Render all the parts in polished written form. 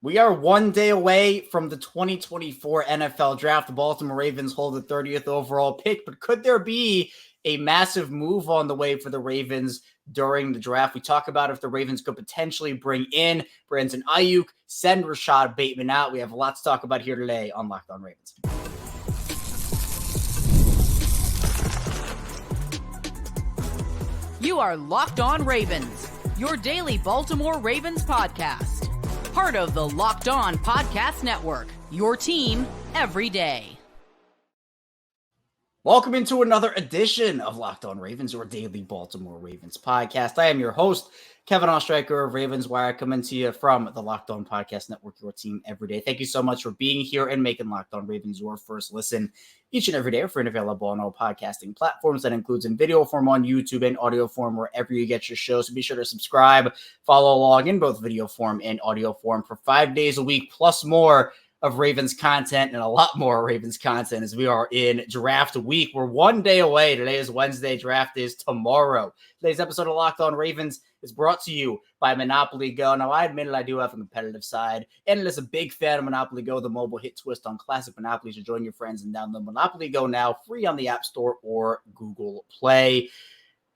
We are 1 day away from the 2024 NFL Draft. The Baltimore Ravens hold the 30th overall pick, but could there be a massive move on the way for the Ravens during the draft? We talk about if the Ravens could potentially bring in Brandon Aiyuk, send Rashod Bateman out. We have a lot to talk about here today on Locked On Ravens. You are Locked On Ravens, your daily Baltimore Ravens podcast. Part of the Locked On Podcast Network, your team every day. Welcome into another edition of Locked On Ravens, your daily Baltimore Ravens podcast. I am your host, Kevin Ostreicher of Ravens Wire, coming to you from the Locked On Podcast Network, your team every day. Thank you so much for being here and making Locked On Ravens your first listen each and every day. For available on all podcasting platforms. That includes in video form on YouTube and audio form wherever you get your shows. So be sure to subscribe, follow along in both video form and audio form for 5 days a week, plus more of Ravens content and a lot more Ravens content as we are in draft week. We're 1 day away. Today is Wednesday. Draft is tomorrow. Today's episode of Locked On Ravens is brought to you by Monopoly Go. Now, I admit it, I do have a competitive side, and as a big fan of Monopoly Go, the mobile hit twist on classic Monopoly, to join your friends and download Monopoly Go now, free on the App Store or Google Play.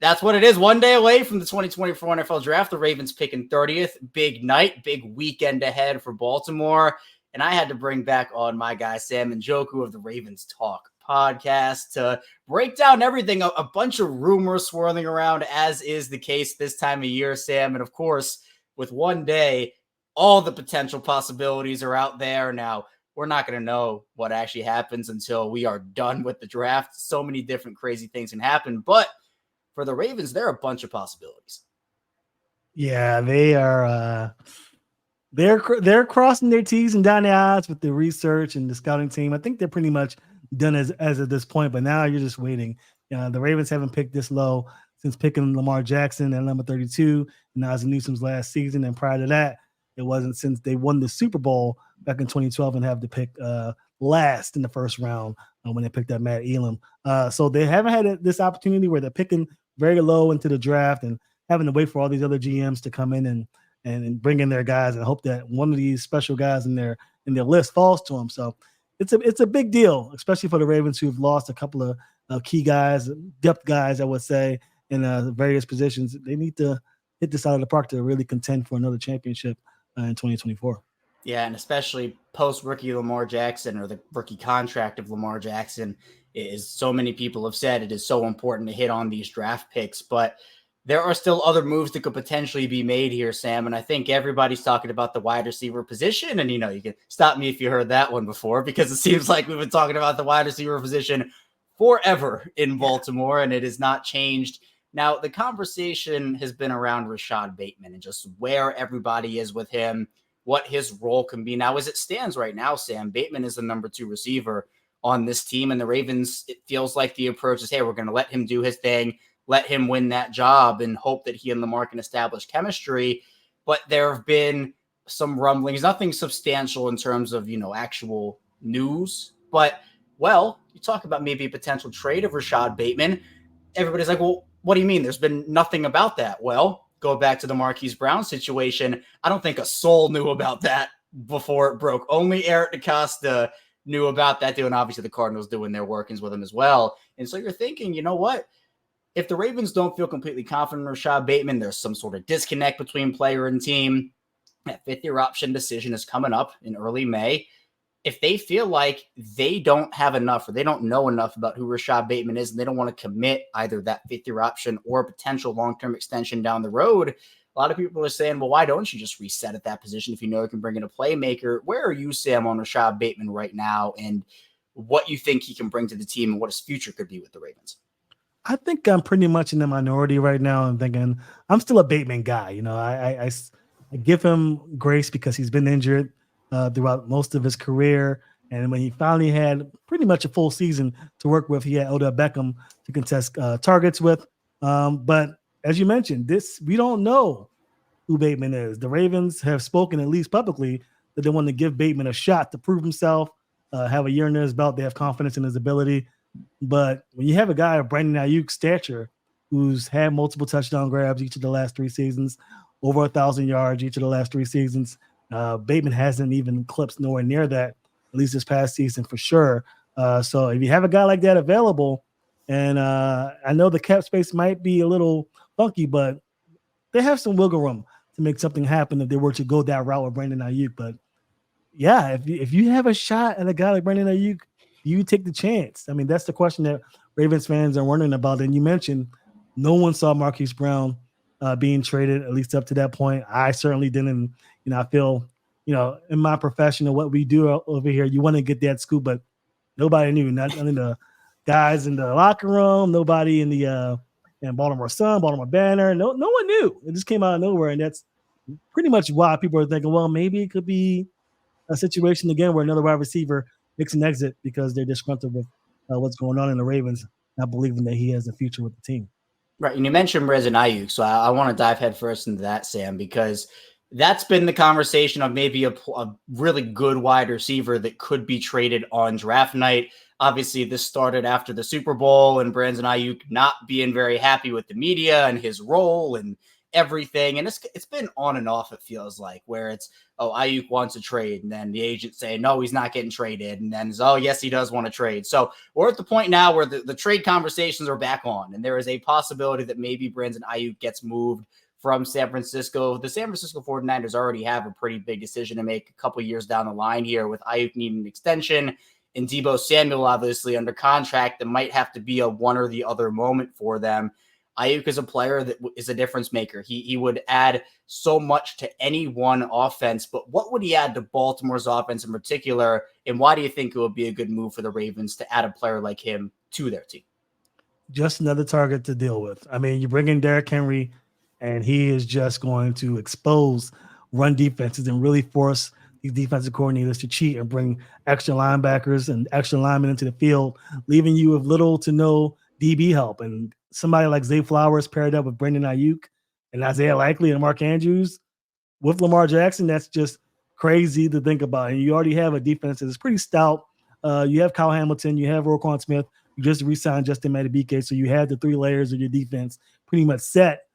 That's what it is. 1 day away from the 2024 NFL Draft. The Ravens picking 30th. Big night, big weekend ahead for Baltimore. And I had to bring back on my guy, Sam Njoku of the Ravens Talk podcast to break down everything. A bunch of rumors swirling around, as is the case this time of year, Sam. And of course, with 1 day, all the potential possibilities are out there. Now, we're not going to know what actually happens until we are done with the draft. So many different crazy things can happen. But for the Ravens, there are a bunch of possibilities. Yeah, they are... They're crossing their T's and dotting their I's with the research and the scouting team. I think they're pretty much done as of this point, but now you're just waiting. The Ravens haven't picked this low since picking Lamar Jackson at number 32, and Ozzie Newsome's last season. And prior to that, it wasn't since they won the Super Bowl back in 2012 and have to pick last in the first round when they picked up Matt Elam. So they haven't had this opportunity where they're picking very low into the draft and having to wait for all these other GMs to come in and bring in their guys and hope that one of these special guys in their list falls to them. So it's a big deal, especially for the Ravens, who've lost a couple of key guys, depth guys, I would say, in various positions. They need to hit this out of the park to really contend for another championship in 2024. Yeah, and especially post-rookie Lamar Jackson, or the rookie contract of Lamar Jackson, is, so many people have said, it is so important to hit on these draft picks. But there are still other moves that could potentially be made here, Sam. And I think everybody's talking about the wide receiver position. And, you can stop me if you heard that one before, because it seems like we've been talking about the wide receiver position forever in Baltimore, and it has not changed. Now, the conversation has been around Rashod Bateman and just where everybody is with him, what his role can be. Now, as it stands right now, Sam, Bateman is the number 2 receiver on this team. And the Ravens, it feels like the approach is, hey, we're going to let him do his thing, let him win that job, and hope that he and Lamar can establish chemistry. But there have been some rumblings, nothing substantial in terms of, actual news. But, well, you talk about maybe a potential trade of Rashod Bateman. Everybody's like, well, what do you mean? There's been nothing about that. Well, go back to the Marquise Brown situation. I don't think a soul knew about that before it broke. Only Eric DeCosta knew about that deal, and obviously the Cardinals doing their workings with him as well. And so you're thinking, you know what? If the Ravens don't feel completely confident in Rashod Bateman, there's some sort of disconnect between player and team. That fifth-year option decision is coming up in early May. If they feel like they don't have enough, or they don't know enough about who Rashod Bateman is, and they don't want to commit either that fifth-year option or a potential long-term extension down the road, a lot of people are saying, well, why don't you just reset at that position if you know you can bring in a playmaker? Where are you, Sam, on Rashod Bateman right now, and what you think he can bring to the team and what his future could be with the Ravens? I think I'm pretty much in the minority right now. I'm thinking I'm still a Bateman guy. I give him grace because he's been injured throughout most of his career. And when he finally had pretty much a full season to work with, he had Odell Beckham to contest targets with. But as you mentioned, we don't know who Bateman is. The Ravens have spoken, at least publicly, that they want to give Bateman a shot to prove himself, have a year under his belt. They have confidence in his ability. But when you have a guy of Brandon Aiyuk's stature, who's had multiple touchdown grabs each of the last 3 seasons, over 1,000 yards each of the last 3 seasons, Bateman hasn't even eclipsed nowhere near that, at least this past season for sure. So if you have a guy like that available, and I know the cap space might be a little funky, but they have some wiggle room to make something happen if they were to go that route with Brandon Aiyuk. But yeah, if you have a shot at a guy like Brandon Aiyuk, you take the chance. I mean, that's the question that Ravens fans are wondering about. And you mentioned no one saw Marquise Brown being traded, at least up to that point. I certainly didn't. I feel, in my profession of what we do over here, you want to get that scoop, but nobody knew. Not only the guys in the locker room, nobody in the in Baltimore Sun, Baltimore Banner. No one knew. It just came out of nowhere, and that's pretty much why people are thinking, well, maybe it could be a situation again where another wide receiver makes an exit because they're disgruntled with what's going on in the Ravens, not believing that he has a future with the team. Right. And you mentioned Brandon Aiyuk, so I want to dive headfirst into that, Sam, because that's been the conversation of maybe a really good wide receiver that could be traded on draft night. Obviously, this started after the Super Bowl and Brandon Aiyuk not being very happy with the media and his role and everything. And it's been on and off, it feels like, where it's, oh, Aiyuk wants a trade. And then the agent saying, no, he's not getting traded. And then, oh, yes, he does want to trade. So we're at the point now where the trade conversations are back on. And there is a possibility that maybe Brandon Aiyuk gets moved from San Francisco. The San Francisco 49ers already have a pretty big decision to make a couple years down the line here with Aiyuk needing an extension and Deebo Samuel obviously under contract. That might have to be a one or the other moment for them. Aiyuk is a player that is a difference maker. He would add so much to any one offense, but what would he add to Baltimore's offense in particular? And why do you think it would be a good move for the Ravens to add a player like him to their team? Just another target to deal with. I mean, you bring in Derrick Henry, and he is just going to expose run defenses and really force these defensive coordinators to cheat and bring extra linebackers and extra linemen into the field, leaving you with little to no DB help. And somebody like Zay Flowers paired up with Brandon Aiyuk and Isaiah Likely and Mark Andrews with Lamar Jackson, that's just crazy to think about. And you already have a defense that's pretty stout. You have Kyle Hamilton, you have Roquan Smith, you just re-signed Justin Madubuike, so you have the three layers of your defense pretty much set.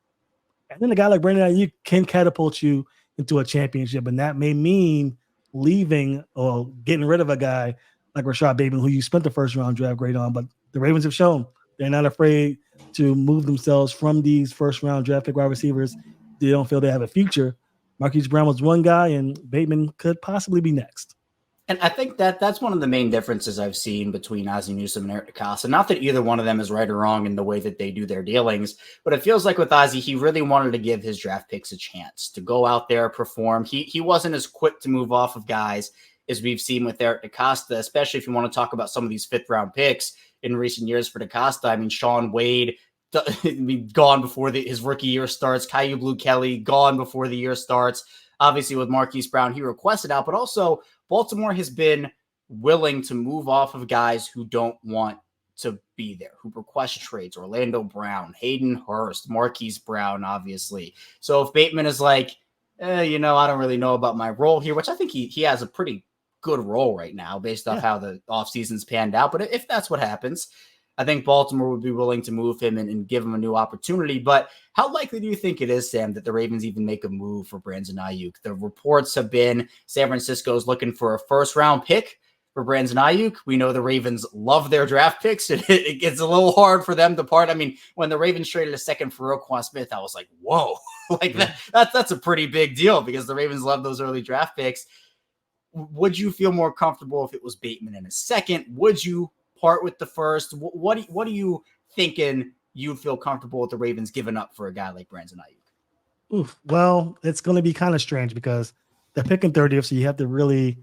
And then a guy like Brandon Aiyuk can catapult you into a championship, and that may mean leaving or getting rid of a guy like Rashod Bateman, who you spent the first-round draft grade on. But the Ravens have shown they're not afraid to move themselves from these first-round draft pick wide receivers. They don't feel they have a future. Marquise Brown was one guy, and Bateman could possibly be next. And I think that's one of the main differences I've seen between Ozzie Newsome and Eric DeCosta. Not that either one of them is right or wrong in the way that they do their dealings, but it feels like with Ozzie, he really wanted to give his draft picks a chance to go out there, perform. He wasn't as quick to move off of guys as we've seen with Eric DeCosta, especially if you want to talk about some of these fifth-round picks in recent years for DeCosta. I mean, Sean Wade, gone before his rookie year starts. Caillou Blue-Kelly, gone before the year starts. Obviously, with Marquise Brown, he requested out, but also Baltimore has been willing to move off of guys who don't want to be there, who request trades. Orlando Brown, Hayden Hurst, Marquise Brown, obviously. So if Bateman is like, I don't really know about my role here, which I think he has a pretty good role right now based off how the offseason's panned out. But if that's what happens, I think Baltimore would be willing to move him and give him a new opportunity. But how likely do you think it is, Sam, that the Ravens even make a move for Brandon Aiyuk? The reports have been San Francisco's looking for a first-round pick for Brandon Aiyuk. We know the Ravens love their draft picks. It gets a little hard for them to part. I mean, when the Ravens traded a second for Roquan Smith, I was like, whoa, that's a pretty big deal because the Ravens love those early draft picks. Would you feel more comfortable if it was Bateman in a second? Would you part with the first? What are you thinking you'd feel comfortable with the Ravens giving up for a guy like Brandon Aiyuk? Well, it's going to be kind of strange because they're picking 30th, so you have to really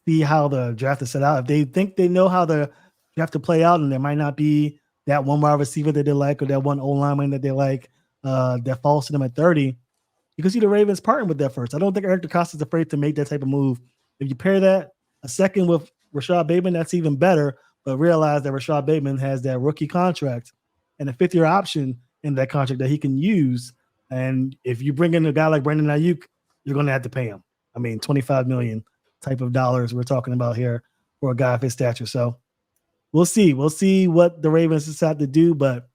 see how the draft is set out. If they think they know how the draft to play out and there might not be that one wide receiver that they like or that one O-lineman that they like that falls to them at 30, you can see the Ravens partnering with that first. I don't think Eric DeCosta is afraid to make that type of move. If you pair that a second with Rashod Bateman, that's even better. But realize that Rashod Bateman has that rookie contract and a fifth-year option in that contract that he can use. And if you bring in a guy like Brandon Aiyuk, you're going to have to pay him. I mean, $25 million type of dollars we're talking about here for a guy of his stature. So we'll see. We'll see what the Ravens decide to do. But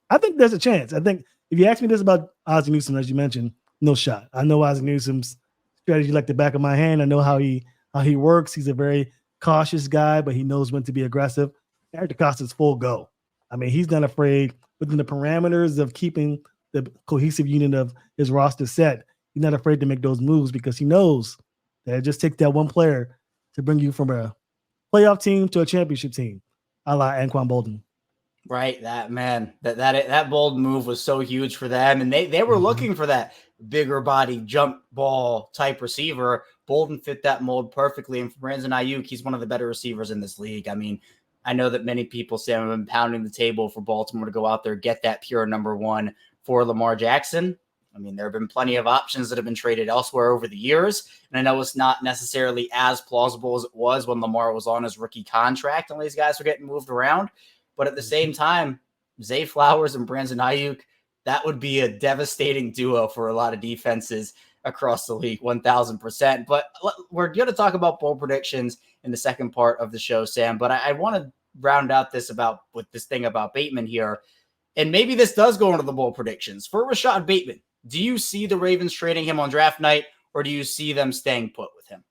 I think there's a chance. I think if you ask me this about Ozzie Newsome, as you mentioned, no shot. I know Ozzie Newsome's strategy like the back of my hand. I know how he works. He's a very cautious guy, but he knows when to be aggressive. Eric DeCosta's full go. I mean, he's not afraid within the parameters of keeping the cohesive unit of his roster set. He's not afraid to make those moves because he knows that it just takes that one player to bring you from a playoff team to a championship team, a la Anquan Bolden. Right, that bold move was so huge for them, and they were looking for that bigger body jump ball type receiver. Bolden fit that mold perfectly, and for Brandon Aiyuk, he's one of the better receivers in this league. I mean, I know that many people say I've been pounding the table for Baltimore to go out there, get that pure number one for Lamar Jackson. I mean, there have been plenty of options that have been traded elsewhere over the years, and I know it's not necessarily as plausible as it was when Lamar was on his rookie contract and these guys were getting moved around. But at the same time, Zay Flowers and Brandon Aiyuk, that would be a devastating duo for a lot of defenses across the league, 1,000%. But we're going to talk about bold predictions in the second part of the show, Sam. But I want to round out with this thing about Bateman here. And maybe this does go into the bold predictions. For Rashod Bateman, do you see the Ravens trading him on draft night, or do you see them staying put with him?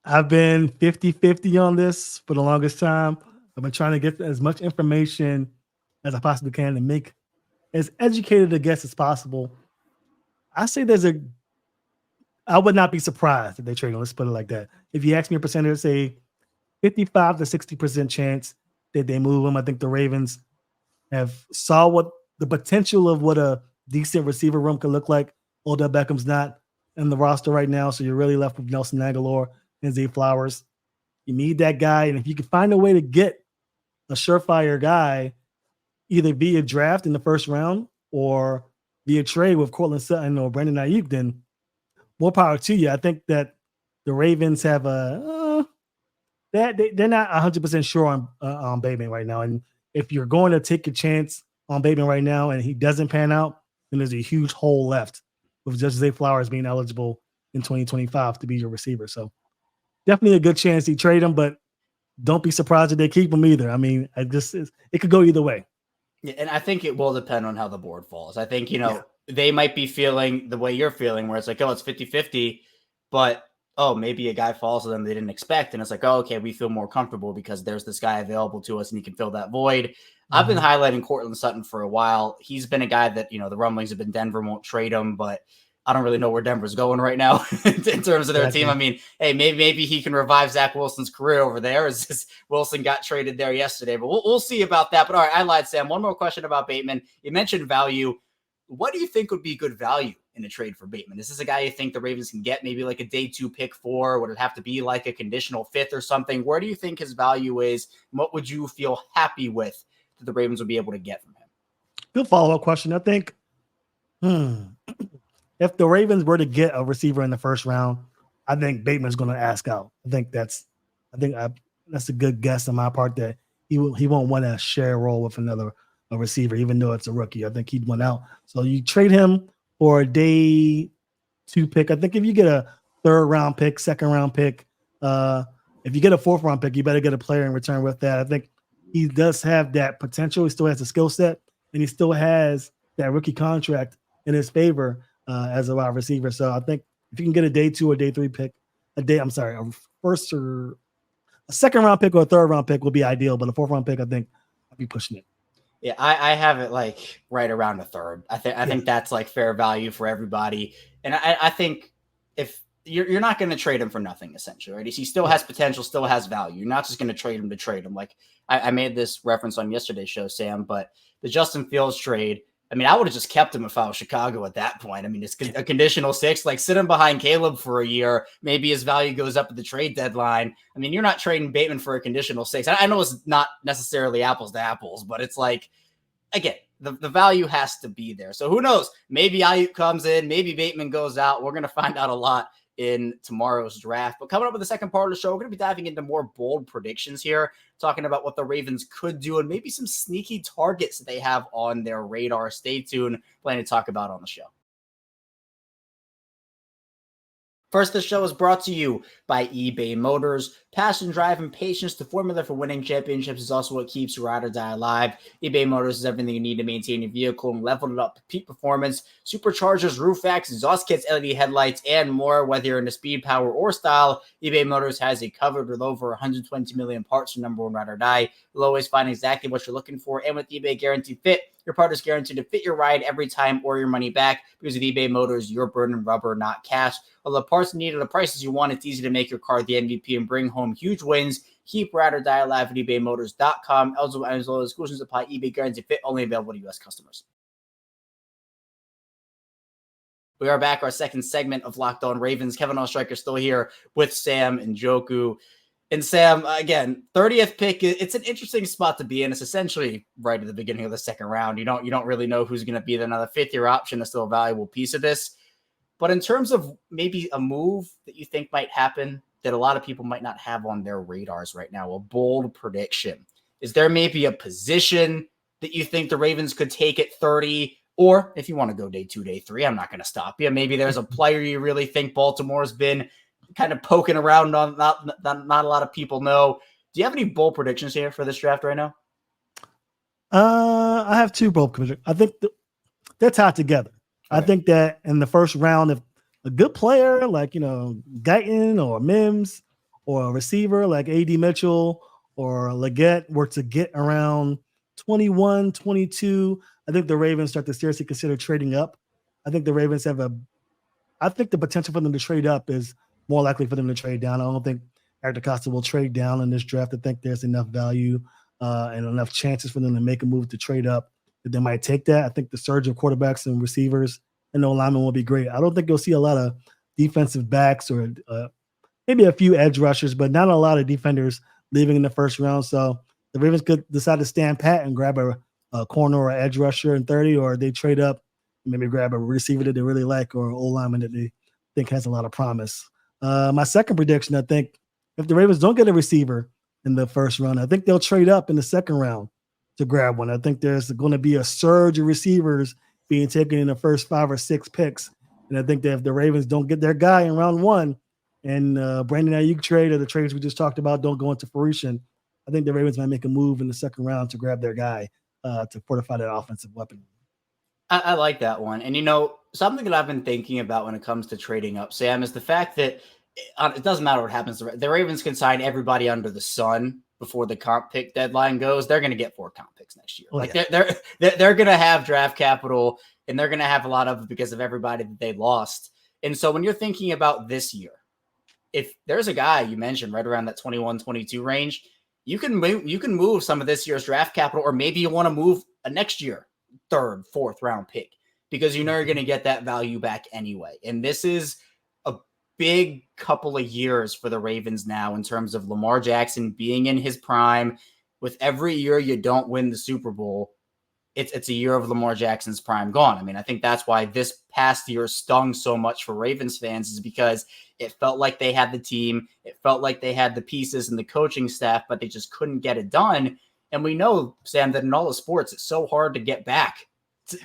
I've been 50-50 on this for the longest time. I've been trying to get as much information as I possibly can and make as educated a guess as possible. I say I would not be surprised if they trade him. Let's put it like that. If you ask me a percentage, say 55 to 60% chance that they move him. I think the Ravens have saw what the potential of what a decent receiver room could look like. Odell Beckham's not in the roster right now, so you're really left with Nelson Aguilar and Zay Flowers. You need that guy, and if you can find a way to get a surefire guy, either via draft in the first round or via trade with Cortland Sutton or Brandon Aiyuk, then more power to you. I think that the Ravens have they're not 100% sure on Bateman right now, and if you're going to take a chance on Bateman right now and he doesn't pan out, then there's a huge hole left with just Zay Flowers being eligible in 2025 to be your receiver. So definitely a good chance you trade him, but don't be surprised if they keep him either. I mean, it could go either way. Yeah, and I think it will depend on how the board falls. I think, they might be feeling the way you're feeling, where it's like, oh, it's 50-50, but maybe a guy falls to them they didn't expect. And it's like, oh, okay, we feel more comfortable because there's this guy available to us and he can fill that void. Mm-hmm. I've been highlighting Cortland Sutton for a while. He's been a guy that, the rumblings have been Denver won't trade him, but I don't really know where Denver's going right now in terms of their team. I mean, hey, maybe he can revive Zach Wilson's career over there, as Wilson got traded there yesterday, but we'll see about that. But all right, I lied, Sam. One more question about Bateman. You mentioned value. What do you think would be good value in a trade for Bateman? Is this a guy you think the Ravens can get, maybe like a day 2 pick for? Would it have to be like a conditional 5th or something? Where do you think his value is? What would you feel happy with that the Ravens would be able to get from him? Good follow-up question. I think, if the Ravens were to get a receiver in the first round, I think Bateman's going to ask out. I think that's a good guess on my part that he won't want to share a role with a receiver, even though it's a rookie. I think he'd want out. So you trade him for a day 2 pick. I think if you get a 3rd round pick, 2nd round pick, if you get a 4th round pick, you better get a player in return with that. I think he does have that potential. He still has the skill set, and he still has that rookie contract in his favor as a wide receiver. So I think if you can get a day 2 or day 3 pick, a 1st or a 2nd round pick or a 3rd round pick would be ideal. But a 4th round pick, I think I'd be pushing it. Yeah, I have it like right around a 3rd. I think that's like fair value for everybody. And I think if you're not going to trade him for nothing, essentially, right? He still has potential, still has value. You're not just going to trade him to trade him. Like I made this reference on yesterday's show, Sam, but the Justin Fields trade, I mean, I would have just kept him if I was Chicago at that point. I mean, it's a conditional 6, like sit him behind Caleb for a year. Maybe his value goes up at the trade deadline. I mean, you're not trading Bateman for a conditional 6. I know it's not necessarily apples to apples, but it's like, again, the value has to be there. So who knows? Maybe Aiyuk comes in, maybe Bateman goes out. We're going to find out a lot in tomorrow's draft. But coming up with the second part of the show, we're going to be diving into more bold predictions here, talking about what the Ravens could do and maybe some sneaky targets that they have on their radar. Stay tuned. Plenty to talk about on the show. First, the show is brought to you by eBay Motors. Passion, drive, and patience, the formula for winning championships, is also what keeps your ride or die alive. eBay Motors is everything you need to maintain your vehicle and level it up to peak performance. Superchargers, roof racks, exhaust kits, LED headlights, and more. Whether you're into speed, power, or style, eBay Motors has you covered with over 120 million parts for number one ride or die. You'll always find exactly what you're looking for. And with eBay Guaranteed Fit, your part is guaranteed to fit your ride every time or your money back. Because with eBay Motors, you're burning rubber, not cash. All the parts needed, the prices you want, it's easy to make your car the MVP and bring home huge wins. Keep ride or die alive at ebaymotors.com. Eligible as well as exclusions apply. eBay Guaranteed Fit, only available to U.S. customers. We are back, our second segment of Locked On Ravens. Kevin Oestreicher still here with Sam Njoku. And Sam, again, 30th pick, it's an interesting spot to be in. It's essentially right at the beginning of the second round. You don't really know who's going to be there. Now, the fifth-year option is still a valuable piece of this. But in terms of maybe a move that you think might happen that a lot of people might not have on their radars right now, a bold prediction, is there maybe a position that you think the Ravens could take at 30? Or if you want to go day 2, day 3, I'm not going to stop you. Maybe there's a player you really think Baltimore's been kind of poking around on, not a lot of people know. Do you have any bold predictions here for this draft right now? I have 2 bold predictions. I think they're tied together. Okay. I think that in the first round, if a good player like, Guyton or Mims, or a receiver like A.D. Mitchell or Legette were to get around 21, 22, I think the Ravens start to seriously consider trading up. I think the Ravens I think the potential for them to trade up is more likely for them to trade down. I don't think Eric DeCosta will trade down in this draft. I think there's enough value and enough chances for them to make a move to trade up that they might take that. I think the surge of quarterbacks and receivers and no linemen will be great. I don't think you'll see a lot of defensive backs or maybe a few edge rushers, but not a lot of defenders leaving in the first round. So the Ravens could decide to stand pat and grab a corner or edge rusher in 30, or they trade up and maybe grab a receiver that they really like or an old lineman that they think has a lot of promise. My second prediction, I think if the Ravens don't get a receiver in the first round, I think they'll trade up in the second round to grab one. I think there's going to be a surge of receivers being taken in the first 5 or 6 picks. And I think that if the Ravens don't get their guy in round 1 and Brandon Aiyuk trade or the trades we just talked about don't go into fruition, I think the Ravens might make a move in the second round to grab their guy to fortify that offensive weapon. I like that one. And, something that I've been thinking about when it comes to trading up, Sam, is the fact that it doesn't matter what happens. The Ravens can sign everybody under the sun before the comp pick deadline goes. They're going to get 4 comp picks next year. They're going to have draft capital, and they're going to have a lot of it because of everybody that they lost. And so when you're thinking about this year, if there's a guy you mentioned right around that 21, 22 range, you can move some of this year's draft capital, or maybe you want to move a next year 3rd, 4th round pick because you're going to get that value back anyway. And this is a big couple of years for the Ravens now in terms of Lamar Jackson being in his prime. With every year you don't win the Super Bowl, it's a year of Lamar Jackson's prime gone. I mean, I think that's why this past year stung so much for Ravens fans, is because it felt like they had the team, it felt like they had the pieces and the coaching staff, but they just couldn't get it done. And we know, Sam, that in all the sports, it's so hard to get back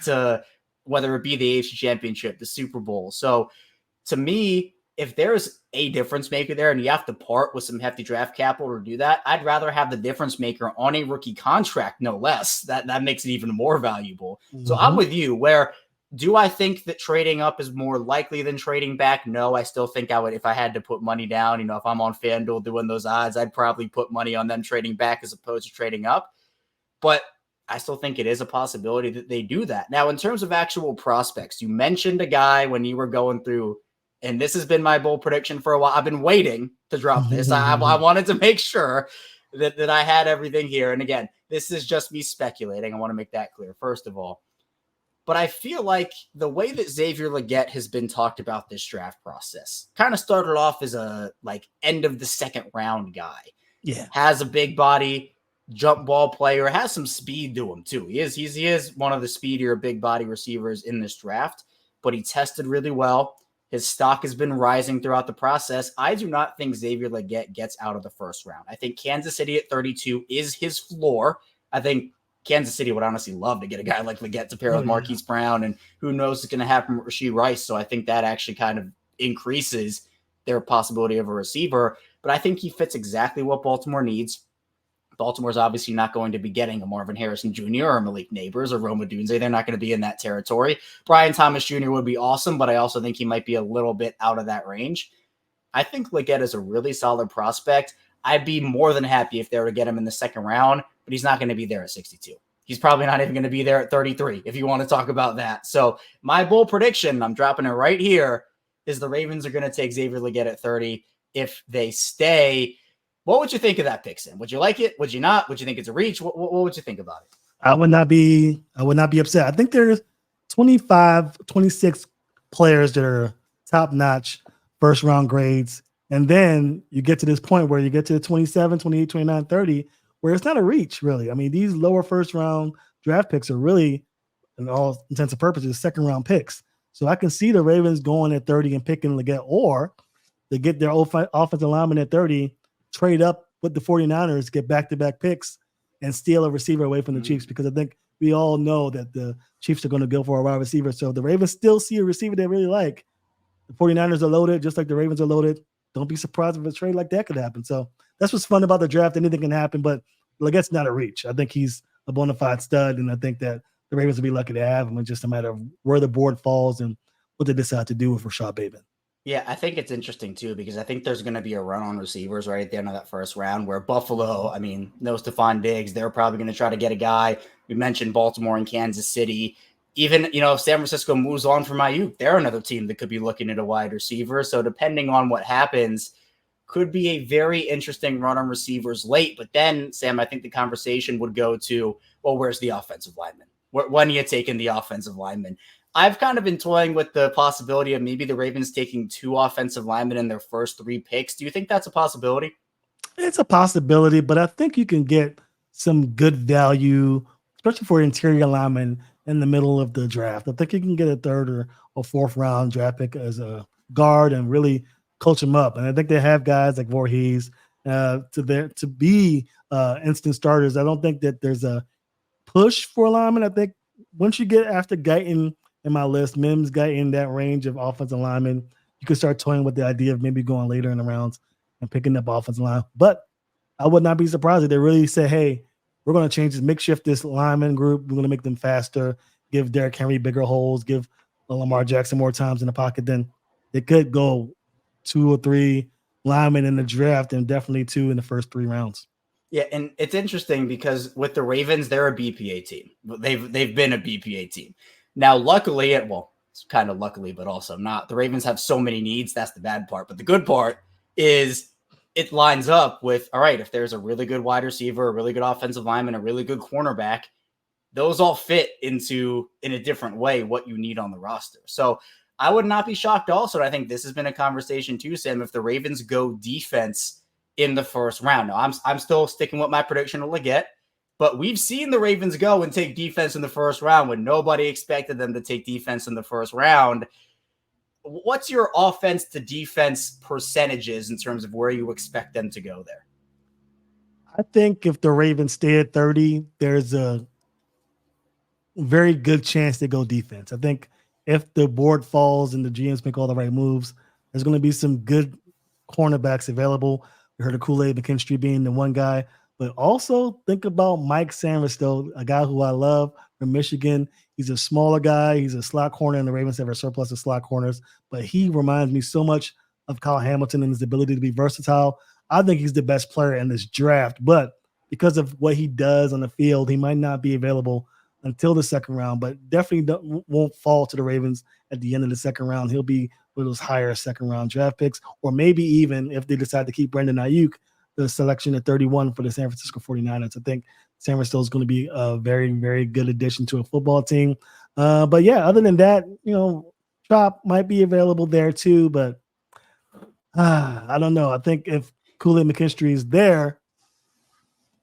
to whether it be the AFC Championship, the Super Bowl. So to me, if there's a difference maker there and you have to part with some hefty draft capital to do that, I'd rather have the difference maker on a rookie contract, no less. That makes it even more valuable. Mm-hmm. So I'm with you. Where do I think that trading up is more likely than trading back? No, I still think I would, if I had to put money down, if I'm on FanDuel doing those odds, I'd probably put money on them trading back as opposed to trading up. But I still think it is a possibility that they do that. Now, in terms of actual prospects, you mentioned a guy when you were going through, and this has been my bold prediction for a while. I've been waiting to drop this. I wanted to make sure that I had everything here. And again, this is just me speculating. I want to make that clear, first of all. But I feel like the way that Xavier Legette has been talked about this draft process kind of started off as a end of the second round guy. Yeah. Has a big body, jump ball player, has some speed to him too. He is one of the speedier big body receivers in this draft, but he tested really well. His stock has been rising throughout the process. I do not think Xavier Legette gets out of the first round. I think Kansas City at 32 is his floor. I think Kansas City would honestly love to get a guy like Legette to pair with Marquise Brown, and who knows what's going to happen with Rashee Rice. So I think that actually kind of increases their possibility of a receiver. but I think he fits exactly what Baltimore needs. Baltimore's obviously not going to be getting a Marvin Harrison Jr. or Malik Neighbors or Roma Dunze. They're not going to be in that territory. Brian Thomas Jr. would be awesome, but I also think he might be a little bit out of that range. I think Legette is a really solid prospect. I'd be more than happy if they were to get him in the second round, but he's not going to be there at 62. He's probably not even going to be there at 33, if you want to talk about that. So my bold prediction, I'm dropping it right here, is the Ravens are going to take Xavier Legette at 30. If they stay, what would you think of that pick, Sam? Would you like it? Would you not? Would you think it's a reach? What would you think about it? I would not be upset. I think there's 25, 26 players that are top-notch first round grades. And then you get to this point where you get to the 27, 28, 29, 30, where it's not a reach, really. I mean, these lower first round draft picks are really, in all intents and purposes, second round picks. So I can see the Ravens going at 30 and picking Legette, or they get their offensive lineman at 30, trade up with the 49ers, get back-to-back picks, and steal a receiver away from the Chiefs, because I think we all know that the Chiefs are going to go for a wide receiver. So the Ravens still see a receiver they really like. The 49ers are loaded, just like the Ravens are loaded. Don't be surprised if a trade like that could happen. So that's what's fun about the draft. Anything can happen, but Legette's not a reach. I think he's a bona fide stud, and I think that the Ravens will be lucky to have him. It's just a matter of where the board falls and what they decide to do with Rashod Bateman. Yeah, I think it's interesting, too, because I think there's going to be a run on receivers right at the end of that first round where Buffalo, I mean, no Stephon Diggs. They're probably going to try to get a guy. We mentioned Baltimore and Kansas City. Even, if San Francisco moves on from Aiyuk, they're another team that could be looking at a wide receiver. So depending on what happens, could be a very interesting run on receivers late. But then, Sam, I think the conversation would go to, well, where's the offensive lineman? When are you taking the offensive lineman? I've kind of been toying with the possibility of maybe the Ravens taking 2 offensive linemen in their first 3 picks. Do you think that's a possibility? It's a possibility, but I think you can get some good value, especially for interior linemen in the middle of the draft. I think you can get a 3rd or 4th round draft pick as a guard and really coach them up. And I think they have guys like Voorhees to be instant starters. I don't think that there's a push for linemen. I think once you get after Guyton in my list, Mims, Guyton, that range of offensive linemen, you could start toying with the idea of maybe going later in the rounds and picking up offensive line. But I would not be surprised if they really say, hey, we're going to change this, makeshift this lineman group. We're going to make them faster, give Derrick Henry bigger holes, give Lamar Jackson more times in the pocket. Then they could go 2 or 3 linemen in the draft and definitely 2 in the first 3 rounds. Yeah, and it's interesting because with the Ravens, they're a BPA team. They've been a BPA team. Now, luckily, it's kind of luckily, but also not. The Ravens have so many needs. That's the bad part. But the good part is it lines up with, all right, if there's a really good wide receiver, a really good offensive lineman, a really good cornerback, those all fit into, in a different way, what you need on the roster. So I would not be shocked also. I think this has been a conversation too, Sam, if the Ravens go defense in the first round. Now, I'm still sticking with my prediction of Legette, but we've seen the Ravens go and take defense in the first round when nobody expected them to take defense in the first round. What's your offense to defense percentages in terms of where you expect them to go there? I think if the Ravens stay at 30, there's a very good chance they go defense. I think if the board falls and the GMs make all the right moves, there's going to be some good cornerbacks available. We heard of Kool-Aid McKinstry being the one guy, but also think about Mike Sainristil, a guy who I love from Michigan. He's a smaller guy. He's a slot corner, and the Ravens have a surplus of slot corners, but he reminds me so much of Kyle Hamilton and his ability to be versatile. I think he's the best player in this draft, but because of what he does on the field, he might not be available until the second round, but definitely won't fall to the Ravens at the end of the second round. He'll be one of those higher second round draft picks, or maybe even if they decide to keep Brandon Aiyuk, the selection at 31 for the San Francisco 49ers. I think Sainristil is going to be a very, very good addition to a football team. But yeah, other than that, Chop might be available there too, but I don't know. I think if Kool-Aid McKinstry is there,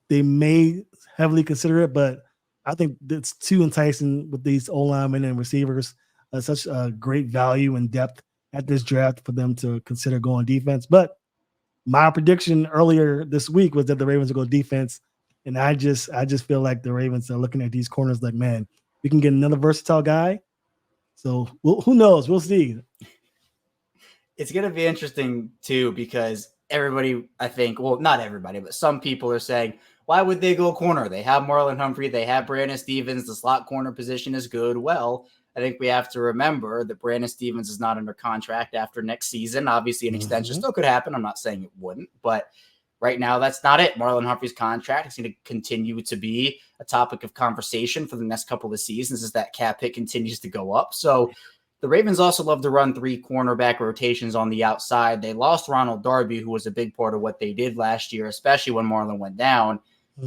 they may heavily consider it, but I think it's too enticing with these O-linemen and receivers, such a great value and depth at this draft for them to consider going defense. But my prediction earlier this week was that the Ravens would go defense, and I just feel like the Ravens are looking at these corners like, man, we can get another versatile guy. So who knows? We'll see. It's going to be interesting, too, because everybody, I think, well, not everybody, but some people are saying, why would they go corner? They have Marlon Humphrey. They have Brandon Stevens. The slot corner position is good. Well, I think we have to remember that Brandon Stevens is not under contract after next season. Obviously, an extension still could happen. I'm not saying it wouldn't, but right now, that's not it. Marlon Humphrey's contract is going to continue to be a topic of conversation for the next couple of seasons as that cap hit continues to go up. So the Ravens also love to run 3 cornerback rotations on the outside. They lost Ronald Darby, who was a big part of what they did last year, especially when Marlon went down.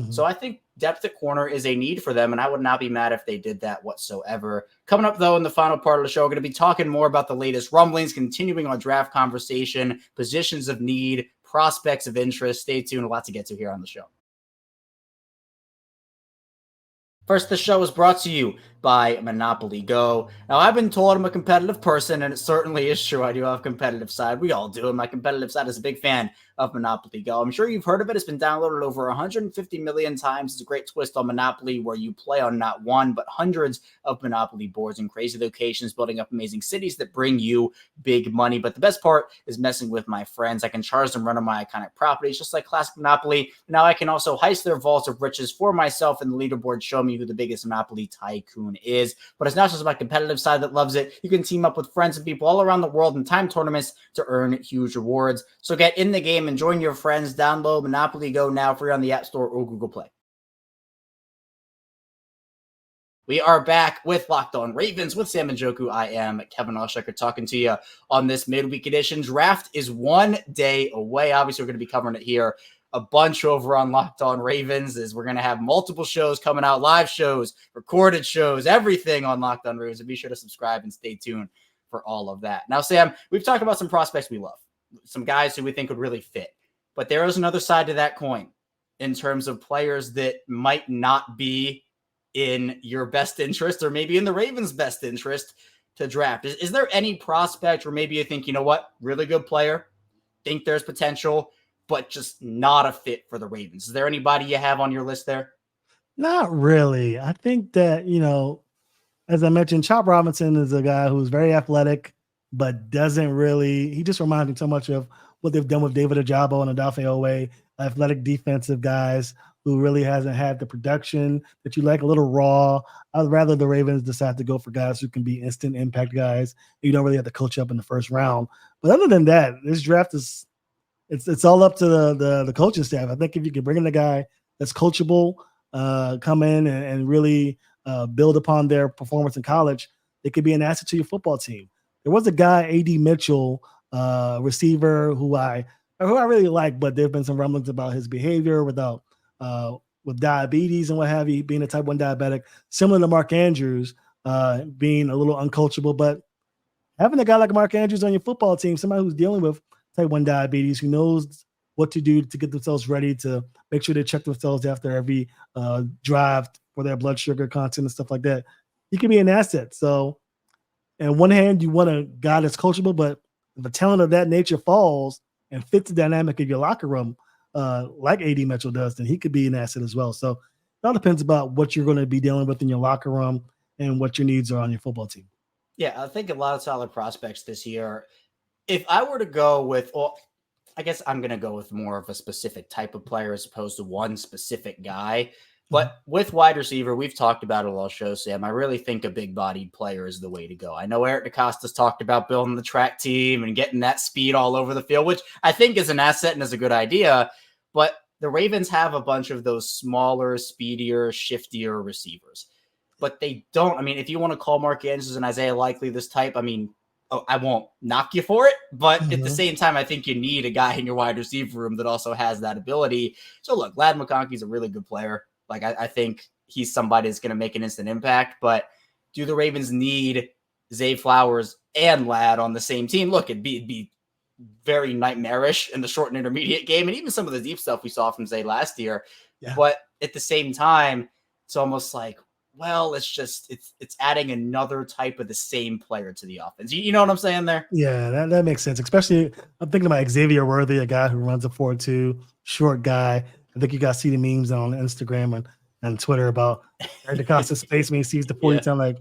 So I think depth at corner is a need for them, and I would not be mad if they did that whatsoever. Coming up, though, in the final part of the show, we're going to be talking more about the latest rumblings, continuing our draft conversation, positions of need, prospects of interest. Stay tuned. A lot to get to here on the show. First, the show is brought to you by Monopoly Go. Now, I've been told I'm a competitive person, and it certainly is true. I do have a competitive side. We all do, and my competitive side is a big fan of Monopoly Go. I'm sure you've heard of it. It's been downloaded over 150 million times. It's a great twist on Monopoly where you play on not one, but hundreds of Monopoly boards in crazy locations, building up amazing cities that bring you big money. But the best part is messing with my friends. I can charge them run on my iconic properties, just like classic Monopoly. Now I can also heist their vaults of riches for myself, and the leaderboard show me who the biggest Monopoly tycoon is. But it's not just my competitive side that loves it. You can team up with friends and people all around the world in time tournaments to earn huge rewards. So get in the game and join your friends. Download Monopoly Go now free on the App Store or Google Play. We are back with Locked On Ravens with Sam Njoku. I am Kevin Alshucker talking to you on this midweek edition. Draft is 1 day away. Obviously, we're going to be covering it here a bunch over on Locked On Ravens, as we're going to have multiple shows coming out, live shows, recorded shows, everything on Locked On Ravens. So be sure to subscribe and stay tuned for all of that. Now, Sam, we've talked about some prospects we love, some guys who we think would really fit, but there is another side to that coin in terms of players that might not be in your best interest, or maybe in the Ravens' best interest to draft. Is there any prospect where maybe you think, you know what, really good player, think there's potential, but just not a fit for the Ravens? Is there anybody you have on your list there? Not really. I think that, as I mentioned, Chop Robinson is a guy who's very athletic, but he just reminds me so much of what they've done with David Ojabo and Odafe Owe, athletic defensive guys who really hasn't had the production that you like, a little raw. I'd rather the Ravens decide to go for guys who can be instant impact guys. You don't really have to coach up in the first round. But other than that, this draft is it's all up to the coaching staff. I think if you can bring in a guy that's coachable, come in and really build upon their performance in college, it could be an asset to your football team. There was a guy, A.D. Mitchell, receiver, who I really like, but there have been some rumblings about his behavior with diabetes and what have you, being a type 1 diabetic, similar to Mark Andrews, being a little uncoachable. But having a guy like Mark Andrews on your football team, somebody who's dealing with type 1 diabetes, who knows what to do to get themselves ready to make sure they check themselves after every drive for their blood sugar content and stuff like that, he can be an asset. So on one hand, you want a guy that's coachable, but if a talent of that nature falls and fits the dynamic of your locker room, like A.D. Mitchell does, then he could be an asset as well. So it all depends about what you're going to be dealing with in your locker room and what your needs are on your football team. Yeah, I think a lot of solid prospects this year. If I were to go with, I guess I'm going to go with more of a specific type of player as opposed to one specific guy. But with wide receiver, we've talked about it all show, Sam. I really think a big-bodied player is the way to go. I know Eric DeCosta's talked about building the track team and getting that speed all over the field, which I think is an asset and is a good idea. But the Ravens have a bunch of those smaller, speedier, shiftier receivers. But they don't. I mean, if you want to call Mark Andrews and Isaiah Likely this type, I mean, I won't knock you for it, but at the same time, I think you need a guy in your wide receiver room that also has that ability. So look, Ladd McConkey's a really good player. Like, I think he's somebody that's going to make an instant impact, but do the Ravens need Zay Flowers and Ladd on the same team? Look, it'd be very nightmarish in the short and intermediate game, and even some of the deep stuff we saw from Zay last year. Yeah. But at the same time, it's almost like, well, it's adding another type of the same player to the offense. You know what I'm saying there? Yeah, that makes sense. Especially, I'm thinking about Xavier Worthy, a guy who runs a 4.2, short guy. I think you guys see the memes on Instagram and Twitter about Eric DeCosta's space when he sees the 40 time, like,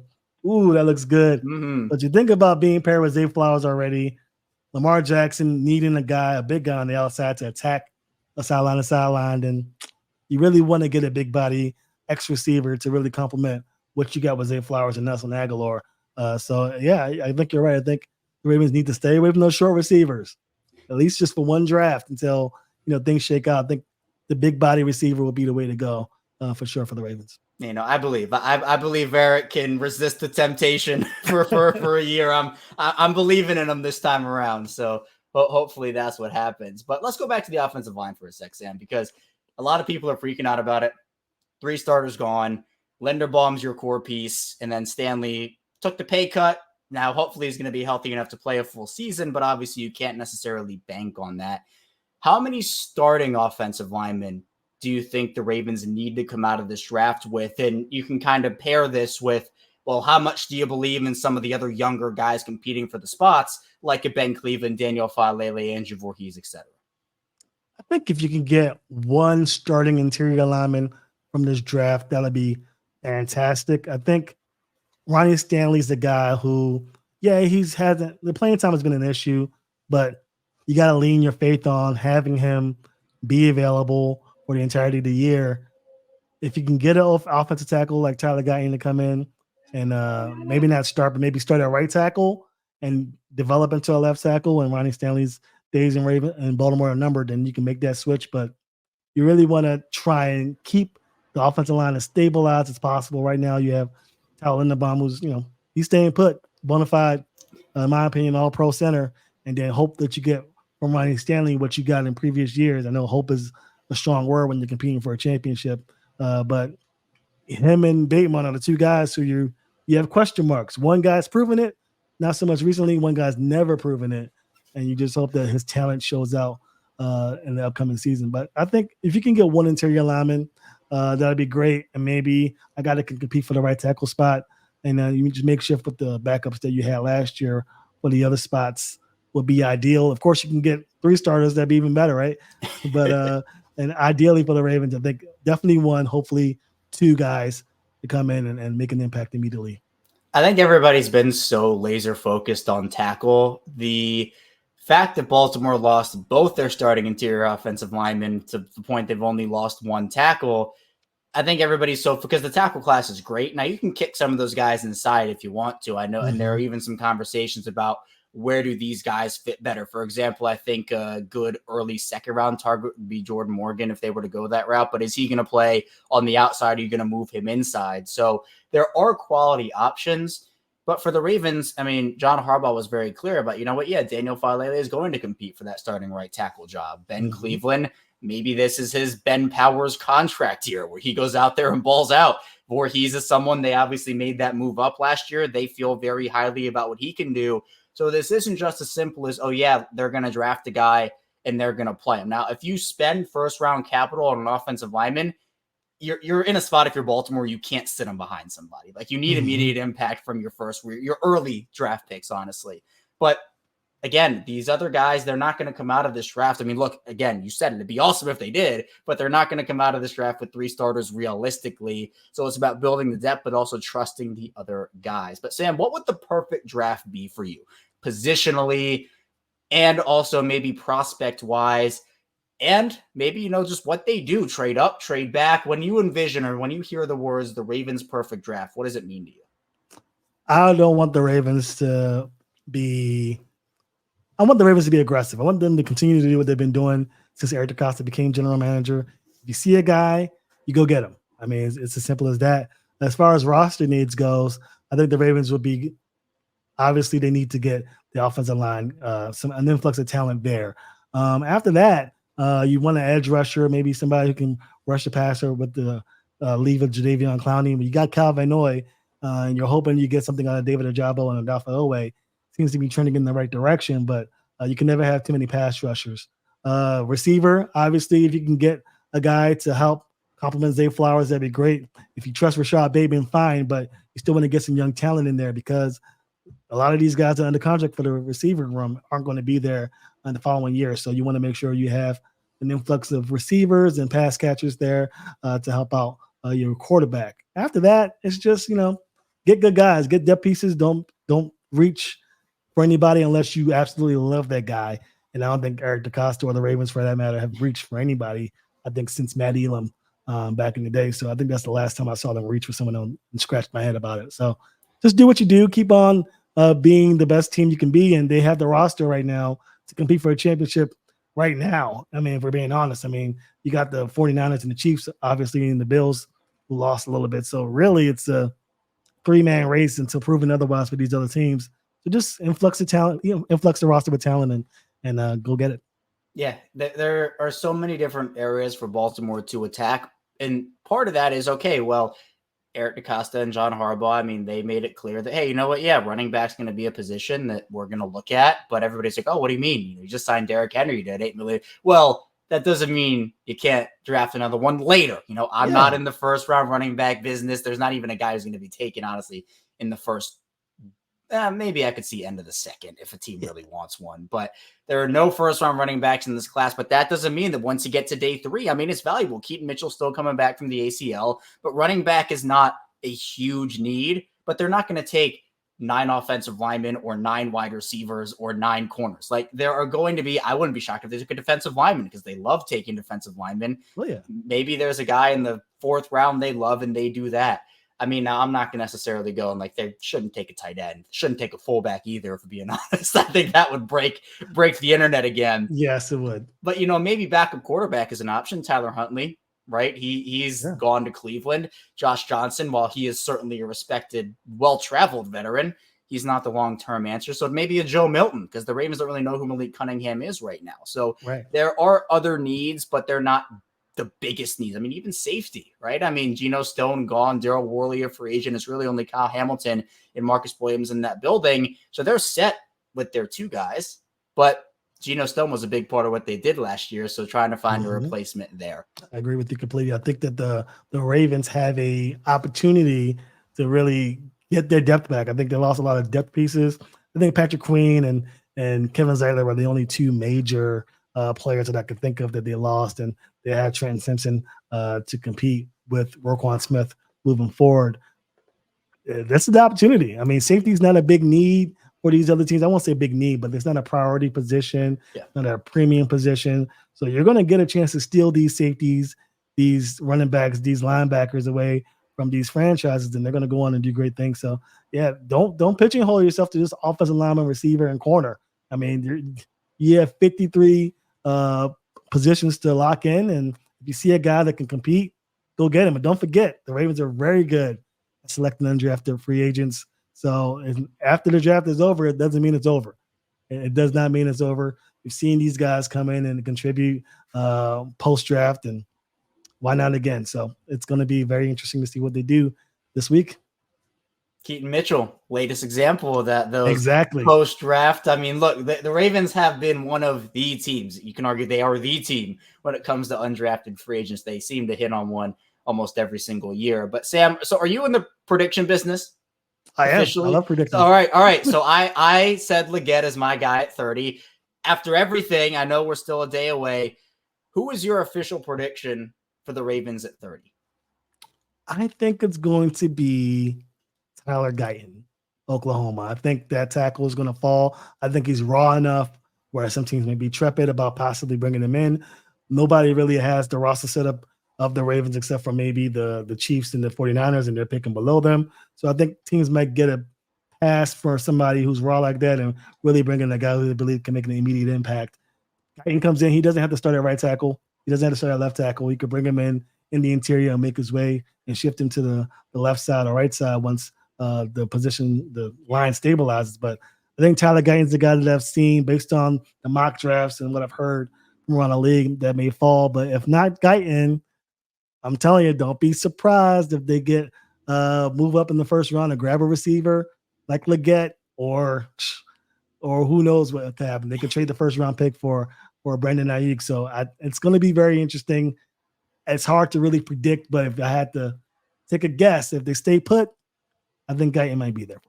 ooh, that looks good. But you think about being paired with Zay Flowers already, Lamar Jackson needing a big guy on the outside to attack a sideline to sideline, then you really want to get a big body X receiver to really complement what you got with Zay Flowers and Nelson Aguilar. I think you're right. I think the Ravens need to stay away from those short receivers, at least just for one draft until things shake out. I think the big body receiver will be the way to go for sure for the Ravens. I believe Eric can resist the temptation for a year. I'm believing in him this time around. So hopefully that's what happens. But let's go back to the offensive line for a sec, Sam, because a lot of people are freaking out about it. 3 starters gone. Linderbaum's your core piece, and then Stanley took the pay cut. Now, hopefully he's going to be healthy enough to play a full season, but obviously you can't necessarily bank on that. How many starting offensive linemen do you think the Ravens need to come out of this draft with? And you can kind of pair this with, well, how much do you believe in some of the other younger guys competing for the spots, like a Ben Cleveland, Daniel Falele, Andrew Voorhees, etc.? I think if you can get one starting interior lineman from this draft, that'll be fantastic. I think Ronnie Stanley's the guy who, the playing time has been an issue, but you got to lean your faith on having him be available for the entirety of the year. If you can get an offensive tackle like Tyler Guyton to come in and maybe not start, but maybe start at right tackle and develop into a left tackle, and Ronnie Stanley's days in Baltimore are numbered, then you can make that switch. But you really want to try and keep the offensive line as stabilized as possible. Right now you have Tyler Linderbaum, who's, he's staying put, bona fide, in my opinion, all-pro center, and then hope that you get from Ronnie Stanley what you got in previous years. I know hope is a strong word when you're competing for a championship, but him and Bateman are the 2 guys who you have question marks. One guy's proven it, not so much recently. One guy's never proven it, and you just hope that his talent shows out in the upcoming season. But I think if you can get one interior lineman, that'd be great. And maybe a guy that can compete for the right tackle spot, and you just make shift with the backups that you had last year for the other spots would be ideal. Of course, you can get 3 starters. That'd be even better, right? But and ideally for the Ravens, I think definitely one, hopefully 2 guys to come in and make an impact immediately. I think everybody's been so laser focused on tackle. The fact that Baltimore lost both their starting interior offensive linemen to the point they've only lost 1 tackle, I think everybody's because the tackle class is great. Now you can kick some of those guys inside if you want to. I know, and there are even some conversations about where do these guys fit better. For example, I think a good early second round target would be Jordan Morgan if they were to go that route. But is he going to play on the outside? Are you going to move him inside? So there are quality options. But for the Ravens, I mean, John Harbaugh was very clear about, Daniel Falele is going to compete for that starting right tackle job. Ben Cleveland, maybe this is his Ben Powers contract year where he goes out there and balls out. Voorhees is someone, they obviously made that move up last year. They feel very highly about what he can do. So this isn't just as simple as, they're going to draft a guy and they're going to play him. Now, if you spend first round capital on an offensive lineman, you're in a spot if you're Baltimore, you can't sit him behind somebody. Like you need immediate impact from your early draft picks, honestly. But again, these other guys, they're not going to come out of this draft. I mean, look, again, you said it'd be awesome if they did, but they're not going to come out of this draft with 3 starters realistically. So it's about building the depth, but also trusting the other guys. But Sam, what would the perfect draft be for you? Positionally, and also maybe prospect wise, and maybe, just what they do, trade up, trade back. When you envision or when you hear the words, the Ravens perfect draft, what does it mean to you? I don't want the Ravens to be aggressive. I want them to continue to do what they've been doing since Eric DeCosta became general manager. If you see a guy, you go get him. I mean, it's as simple as that. As far as roster needs goes, I think the Ravens will be, obviously they need to get the offensive line, an influx of talent there. After that, you want an edge rusher, maybe somebody who can rush the passer with the leave of Jadeveon Clowney. But you got Kyle Van Noy, and you're hoping you get something out of David Ojabo and Odafe Oweh. Seems to be trending in the right direction, but you can never have too many pass rushers. Receiver, obviously, if you can get a guy to help complement Zay Flowers, that'd be great. If you trust Rashod Bateman, fine, but you still want to get some young talent in there because a lot of these guys that are under contract for the receiver room aren't going to be there in the following year. So you want to make sure you have an influx of receivers and pass catchers there to help out your quarterback. After that, it's just, get good guys, get depth pieces. Don't reach for anybody unless you absolutely love that guy. And I don't think Eric DeCosta or the Ravens, for that matter, have reached for anybody, I think, since Matt Elam back in the day. So I think that's the last time I saw them reach for someone and scratch my head about it. So just do what you do. Keep on being the best team you can be. And they have the roster right now to compete for a championship right now. I mean, if we're being honest, I mean, you got the 49ers and the Chiefs, obviously, and the Bills, who lost a little bit. So really, it's a 3-man race until proven otherwise for these other teams. So just influx the talent, influx the roster with talent and go get it. Yeah, there are so many different areas for Baltimore to attack. And part of that is, okay, well, Eric DeCosta and John Harbaugh, I mean, they made it clear that, hey, you know what? Yeah, running back's going to be a position that we're going to look at. But everybody's like, oh, what do you mean? You just signed Derrick Henry, you did $8 million. Well, that doesn't mean you can't draft another one later. I'm not in the first round running back business. There's not even a guy who's going to be taken, honestly, in the first. Maybe I could see end of the second if a team really wants one. But there are no first round running backs in this class. But that doesn't mean that once you get to day 3, I mean, it's valuable. Keaton Mitchell's still coming back from the ACL. But running back is not a huge need. But they're not going to take 9 offensive linemen or 9 wide receivers or 9 corners. Like, there are going to be, I wouldn't be shocked if they took a defensive lineman because they love taking defensive linemen. Well, yeah. Maybe there's a guy in the 4th round they love and they do that. I mean, now I'm not going to necessarily go and they shouldn't take a tight end, shouldn't take a fullback either, if we're being honest. I think that would break the internet again. Yes, it would. But, maybe backup quarterback is an option. Tyler Huntley, right? He's gone to Cleveland. Josh Johnson, while he is certainly a respected, well-traveled veteran, he's not the long-term answer. So maybe a Joe Milton, because the Ravens don't really know who Malik Cunningham is right now. So there are other needs, but they're not the biggest needs. I mean, even safety, right? I mean, Geno Stone gone, Daryl Worley a free agent. It's really only Kyle Hamilton and Marcus Williams in that building. So they're set with their 2 guys, but Geno Stone was a big part of what they did last year. So trying to find a replacement there. I agree with you completely. I think that the Ravens have a opportunity to really get their depth back. I think they lost a lot of depth pieces. I think Patrick Queen and Kevin Zeitler were the only 2 major players that I could think of that they lost, and they had Trenton Simpson to compete with Roquan Smith moving forward. That's the opportunity. I mean, safety is not a big need for these other teams. I won't say big need, but it's not a priority position, not a premium position. So you're going to get a chance to steal these safeties, these running backs, these linebackers away from these franchises, and they're going to go on and do great things. So, yeah, don't pigeonhole yourself to just offensive lineman, receiver, and corner. I mean, you have 53 positions to lock in, and if you see a guy that can compete, go get him. And don't forget, the Ravens are very good at selecting undrafted free agents. So after the draft is over, it doesn't mean it's over. It does not mean it's over. We've seen these guys come in and contribute post-draft, and why not again? So it's going to be very interesting to see what they do this week. Keaton Mitchell, latest example of that, though. Exactly. Post-draft. I mean, look, the Ravens have been one of the teams. You can argue they are the team when it comes to undrafted free agents. They seem to hit on one almost every single year. But, Sam, so are you in the prediction business? I am. I love predicting. All right. So I said Legette is my guy at 30. After everything, I know we're still a day away. Who is your official prediction for the Ravens at 30? I think it's going to be Tyler Guyton, Oklahoma. I think that tackle is going to fall. I think he's raw enough where some teams may be trepid about possibly bringing him in. Nobody really has the roster set up of the Ravens except for maybe the Chiefs and the 49ers, and they're picking below them. So I think teams might get a pass for somebody who's raw like that and really bringing a guy who they believe can make an immediate impact. Guyton comes in. He doesn't have to start at right tackle. He doesn't have to start at left tackle. He could bring him in the interior and make his way and shift him to the left side or right side once the line stabilizes. But I think Tyler Guyton's the guy that I've seen based on the mock drafts and what I've heard from around the league that may fall. But if not Guyton, I'm telling you, don't be surprised if they get move up in the first round and grab a receiver like Legette or who knows what could happen. They could trade the first round pick for Brandon Aiyuk. So it's going to be very interesting. It's hard to really predict, but if I had to take a guess, if they stay put, I think Guyton might be there.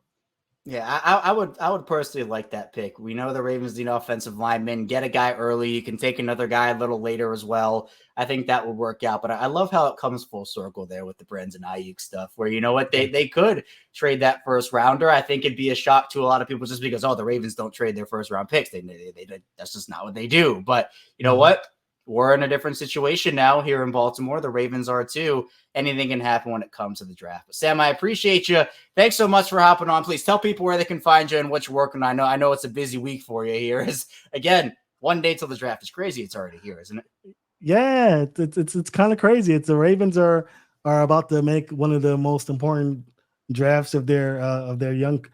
Yeah, I would personally like that pick. We know the Ravens need offensive linemen. Get a guy early. You can take another guy a little later as well. I think that would work out. But I love how it comes full circle there with the Brandon Aiyuk stuff, where you know what they could trade that first rounder. I think it'd be a shock to a lot of people just because the Ravens don't trade their first round picks. They that's just not what they do. But you know what? We're in a different situation now here in Baltimore. The Ravens are too. Anything can happen when it comes to the draft. But Sam, I appreciate you. Thanks so much for hopping on. Please tell people where they can find you and what you're working on. I know it's a busy week for you here. Is again, one day till the draft is crazy. It's already here, isn't it? Yeah, it's kind of crazy. It's the Ravens are about to make one of the most important drafts of their young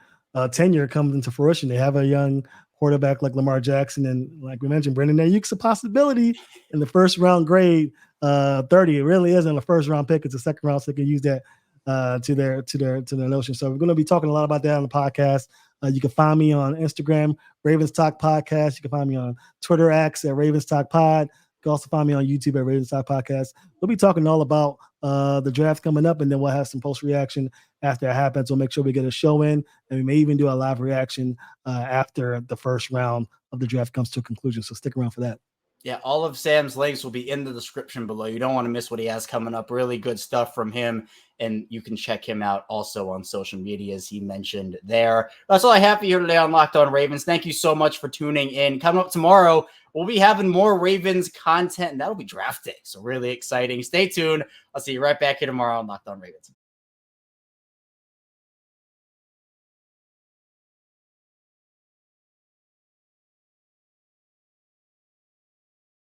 tenure come into fruition. They have a young quarterback like Lamar Jackson, and like we mentioned, Brandon Aiyuk's a possibility in the first round grade 30. It really isn't a first round pick; it's a second round, so they can use that to their notion. So we're going to be talking a lot about that on the podcast. You can find me on Instagram, Ravens Talk Podcast. You can find me on Twitter X at Ravens Talk Pod. You can also find me on YouTube at Ravens Talk Podcast. We'll be talking all about the draft coming up, and then we'll have some post reaction after it happens. We'll make sure we get a show in, and we may even do a live reaction after the first round of the draft comes to a conclusion. So stick around for that. Yeah, all of Sam's links will be in the description below. You don't want to miss what he has coming up. Really good stuff from him. And you can check him out also on social media, as he mentioned there. That's all I have for you today on Locked On Ravens. Thank you so much for tuning in. Coming up tomorrow, we'll be having more Ravens content, and that'll be draft day. So really exciting. Stay tuned. I'll see you right back here tomorrow on Locked On Ravens.